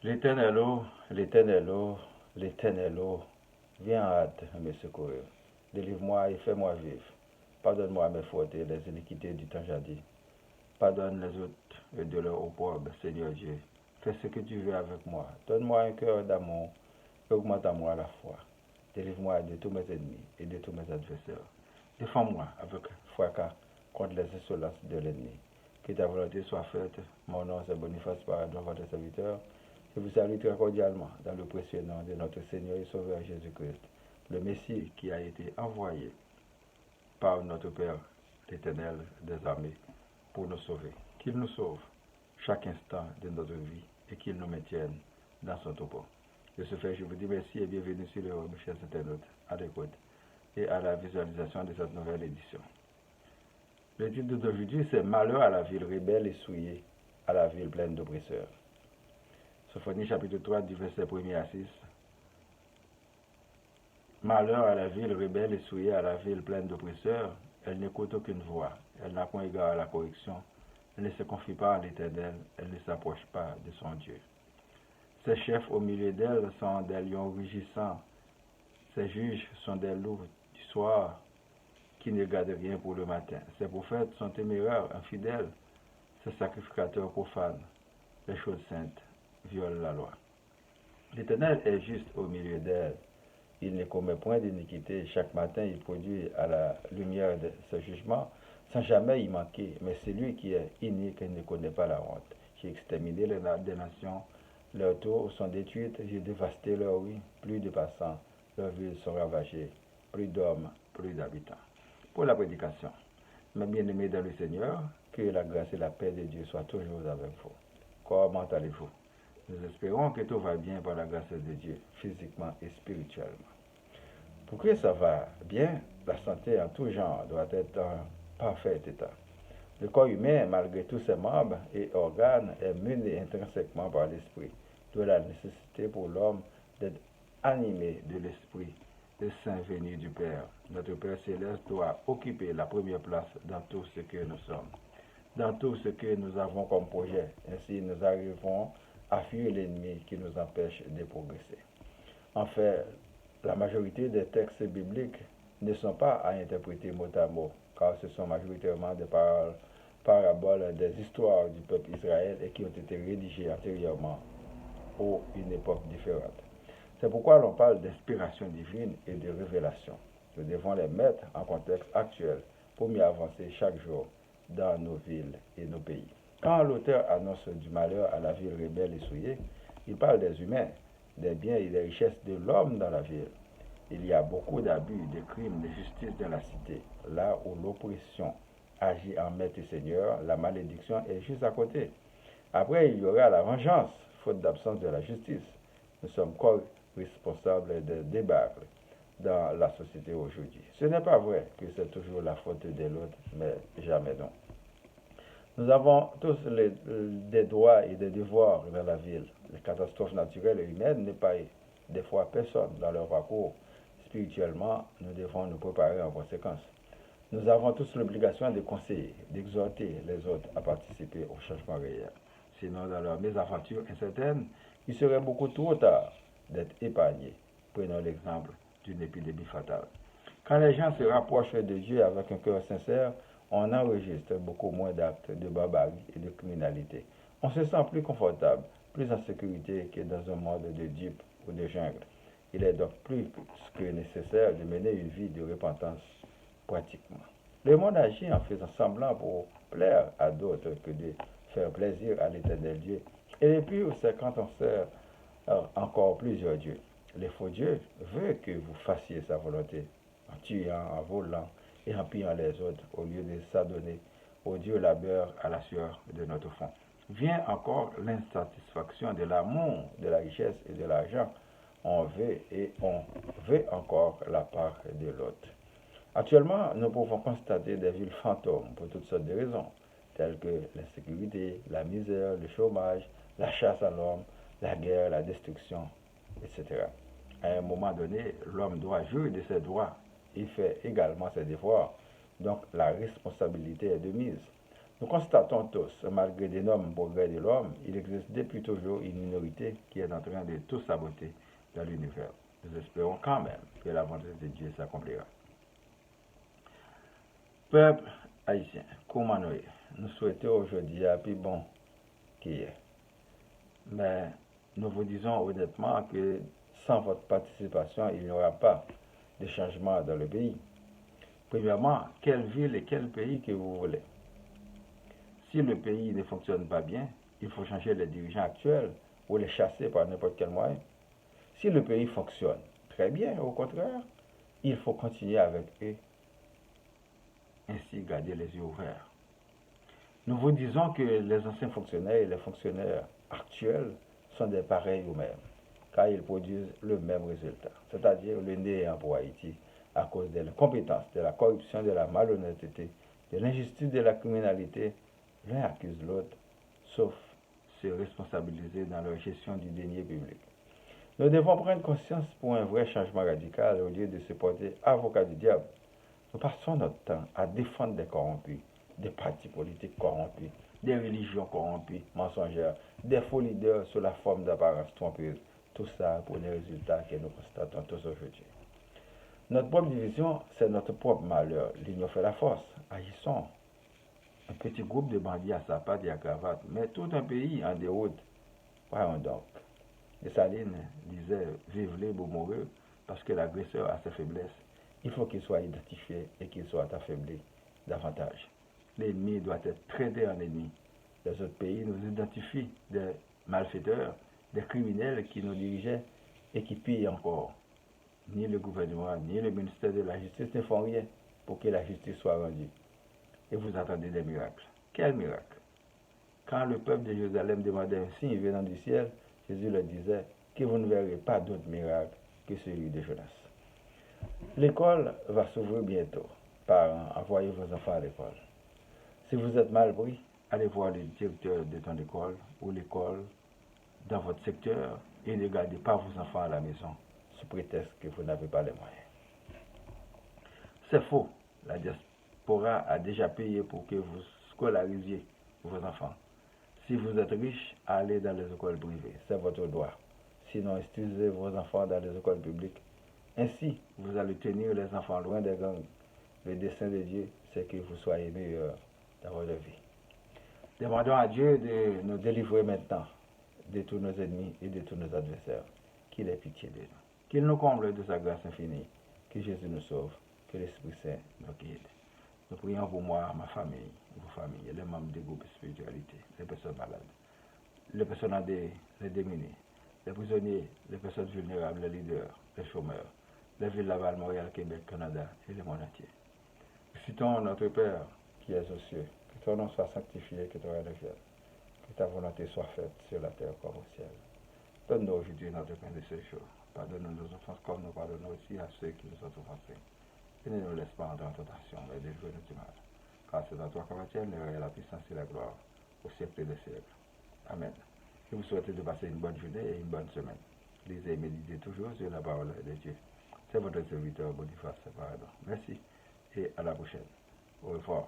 L'Éternel, ô, l'Éternel, ô, viens en hâte me secourir. Délivre-moi et fais-moi vivre. Pardonne-moi mes fautes et les iniquités du temps jadis. Pardonne les autres de leur opprobre, Seigneur Dieu. Fais ce que tu veux avec moi. Donne-moi un cœur d'amour et augmente en moi la foi. Délivre-moi de tous mes ennemis et de tous mes adversaires. Défends-moi avec fracas contre les insolences de l'ennemi. Que ta volonté soit faite. Mon nom c'est Boniface Paradon, votre serviteur. Je vous salue très cordialement dans le précieux nom de notre Seigneur et Sauveur Jésus-Christ, le Messie qui a été envoyé par notre Père, l'Éternel des armées, pour nous sauver. Qu'il nous sauve chaque instant de notre vie et qu'il nous maintienne dans son topo. De ce fait, je vous dis merci et bienvenue sur le web, chers internautes, à l'écoute et à la visualisation de cette nouvelle édition. Le titre d'aujourd'hui, c'est Malheur à la ville rebelle et souillée, à la ville pleine d'oppresseurs. Sophonie chapitre 3 du verset 1er à 6. Malheur à la ville rebelle et souillée, à la ville pleine d'oppresseurs, elle n'écoute aucune voix, elle n'a point égard à la correction, elle ne se confie pas à l'Éternel, elle ne s'approche pas de son Dieu. Ses chefs au milieu d'elle sont des lions rugissants, ses juges sont des loups du soir qui ne gardent rien pour le matin. Ses prophètes sont téméraires, infidèles, ses sacrificateurs profanes, les choses saintes violent la loi. L'Éternel est juste au milieu d'elle. Il ne commet point d'iniquité. Chaque matin, il produit à la lumière de ce jugement sans jamais y manquer. Mais celui qui est inique ne connaît pas la honte. J'ai exterminé les nations. Leurs tours sont détruites. J'ai dévasté leurs rues. Plus de passants. Leurs villes sont ravagées. Plus d'hommes, plus d'habitants. Pour la prédication. Mes bien-aimés dans le Seigneur, que la grâce et la paix de Dieu soient toujours avec vous. Comment allez-vous? Nous espérons que tout va bien par la grâce de Dieu, physiquement et spirituellement. Pour que ça va bien, la santé en tout genre doit être en parfait état. Le corps humain, malgré tous ses membres et organes, est mené intrinsèquement par l'esprit, d'où la nécessité pour l'homme d'être animé de l'esprit, le Saint venu du Père. Notre Père céleste doit occuper la première place dans tout ce que nous sommes, dans tout ce que nous avons comme projet. Ainsi, nous arriverons à fuir l'ennemi qui nous empêche de progresser. En fait, la majorité des textes bibliques ne sont pas à interpréter mot à mot, car ce sont majoritairement des paraboles, des histoires du peuple Israël et qui ont été rédigées antérieurement ou une époque différente. C'est pourquoi l'on parle d'inspiration divine et de révélation. Nous devons les mettre en contexte actuel pour mieux avancer chaque jour dans nos villes et nos pays. Quand l'auteur annonce du malheur à la ville rebelle et souillée, il parle des humains, des biens et des richesses de l'homme dans la ville. Il y a beaucoup d'abus, de crimes, de justice dans la cité. Là où l'oppression agit en maître et seigneur, la malédiction est juste à côté. Après, il y aura la vengeance, faute d'absence de la justice. Nous sommes co-responsables des débâcles dans la société aujourd'hui. Ce n'est pas vrai que c'est toujours la faute de l'autre, mais jamais non. Nous avons tous des droits et des devoirs dans la ville. Les catastrophes naturelles et humaines n'épargnent des fois personne dans leur parcours. Spirituellement, nous devons nous préparer en conséquence. Nous avons tous l'obligation de conseiller, d'exhorter les autres à participer au changement réel. Sinon, dans leur mésaventure incertaine, il serait beaucoup trop tard d'être épargnés. Prenons l'exemple d'une épidémie fatale. Quand les gens se rapprochent de Dieu avec un cœur sincère, on enregistre beaucoup moins d'actes de barbarie et de criminalité. On se sent plus confortable, plus en sécurité que dans un monde de dupes ou de jungle. Il est donc plus que nécessaire de mener une vie de repentance pratiquement. Le monde agit en faisant semblant pour plaire à d'autres que de faire plaisir à l'Éternel Dieu. Et le pire, c'est quand on sert encore plusieurs dieux. Le faux Dieu veut que vous fassiez sa volonté en tuant, en volant et en pillant les autres au lieu de s'adonner au Dieu labeur à la sueur de notre front. Vient encore l'insatisfaction de l'amour, de la richesse et de l'argent. On veut encore la part de l'autre. Actuellement, nous pouvons constater des villes fantômes pour toutes sortes de raisons, telles que l'insécurité, la misère, le chômage, la chasse à l'homme, la guerre, la destruction, etc. À un moment donné, l'homme doit jouir de ses droits. Il fait également ses devoirs. Donc la responsabilité est de mise. Nous constatons tous, malgré d'énormes progrès de l'homme, il existe depuis toujours une minorité qui est en train de tout saboter dans l'univers. Nous espérons quand même que la volonté de Dieu s'accomplira. Peuple haïtien, comment nous souhaitons aujourd'hui un plus bon qu'hier. Mais nous vous disons honnêtement que sans votre participation, il n'y aura pas de changement dans le pays. Premièrement, quelle ville et quel pays que vous voulez. Si le pays ne fonctionne pas bien, il faut changer les dirigeants actuels ou les chasser par n'importe quel moyen. Si le pays fonctionne très bien, au contraire, il faut continuer avec eux. Ainsi, garder les yeux ouverts. Nous vous disons que les anciens fonctionnaires et les fonctionnaires actuels sont des pareils eux-mêmes, car ils produisent le même résultat, c'est-à-dire le néant pour Haïti à cause de l'incompétence, de la corruption, de la malhonnêteté, de l'injustice, de la criminalité. L'un accuse l'autre, sauf se responsabiliser dans leur gestion du denier public. Nous devons prendre conscience pour un vrai changement radical au lieu de se porter avocat du diable. Nous passons notre temps à défendre des corrompus, des partis politiques corrompus, des religions corrompues, mensongères, des faux leaders sous la forme d'apparence trompeuse. Tout ça pour les résultats que nous constatons tous aujourd'hui. Notre propre division, c'est notre propre malheur. L'union fait la force. Agissons. Un petit groupe de bandits à sa patte et à cravate, mais tout un pays en déroute. Voyons donc. Dessalines disait vive les beaux moreux parce que l'agresseur a ses faiblesses. Il faut qu'il soit identifié et qu'il soit affaibli davantage. L'ennemi doit être traité en ennemi. Les autres pays nous identifient des malfaiteurs, des criminels qui nous dirigeaient et qui pillent encore. Ni le gouvernement, ni le ministère de la Justice ne font rien pour que la justice soit rendue. Et vous attendez des miracles. Quel miracle? Quand le peuple de Jérusalem demandait un signe venant du ciel, Jésus leur disait que vous ne verrez pas d'autre miracle que celui de Jonas. L'école va s'ouvrir bientôt. Parents, envoyez vos enfants à l'école. Si vous êtes mal pris, allez voir le directeur de ton école ou l'école dans votre secteur et ne gardez pas vos enfants à la maison sous prétexte que vous n'avez pas les moyens. C'est faux. La diaspora a déjà payé pour que vous scolarisiez vos enfants. Si vous êtes riche, allez dans les écoles privées. C'est votre droit. Sinon, instruisez vos enfants dans les écoles publiques. Ainsi, vous allez tenir les enfants loin des gangs. Le dessein de Dieu, c'est que vous soyez meilleurs dans votre vie. Demandons à Dieu de nous délivrer maintenant de tous nos ennemis et de tous nos adversaires. Qu'il ait pitié de nous. Qu'il nous comble de sa grâce infinie. Que Jésus nous sauve. Que l'Esprit Saint nous guide. Nous prions pour moi, ma famille, vos familles, les membres des groupes de spiritualité, les personnes malades, les personnes les démunis, les prisonniers, les personnes vulnérables, les leaders, les chômeurs, les villes Laval, Montréal, Québec, Canada et le monde entier. Citons notre Père qui es aux cieux, que ton nom soit sanctifié, que ton règne vienne, que ta volonté soit faite sur la terre comme au ciel. Donne-nous aujourd'hui notre pain de ce jour. Pardonne-nous nos offenses comme nous pardonnons aussi à ceux qui nous ont offensés. Et ne nous laisse pas entrer en tentation, mais délivre-nous du mal. Car c'est à toi qu'appartiennent la puissance et la gloire au siècle des siècles. Amen. Je vous souhaite de passer une bonne journée et une bonne semaine. Lisez et méditez toujours sur la parole de Dieu. C'est votre serviteur Boniface Pardon. Merci et à la prochaine. Au revoir.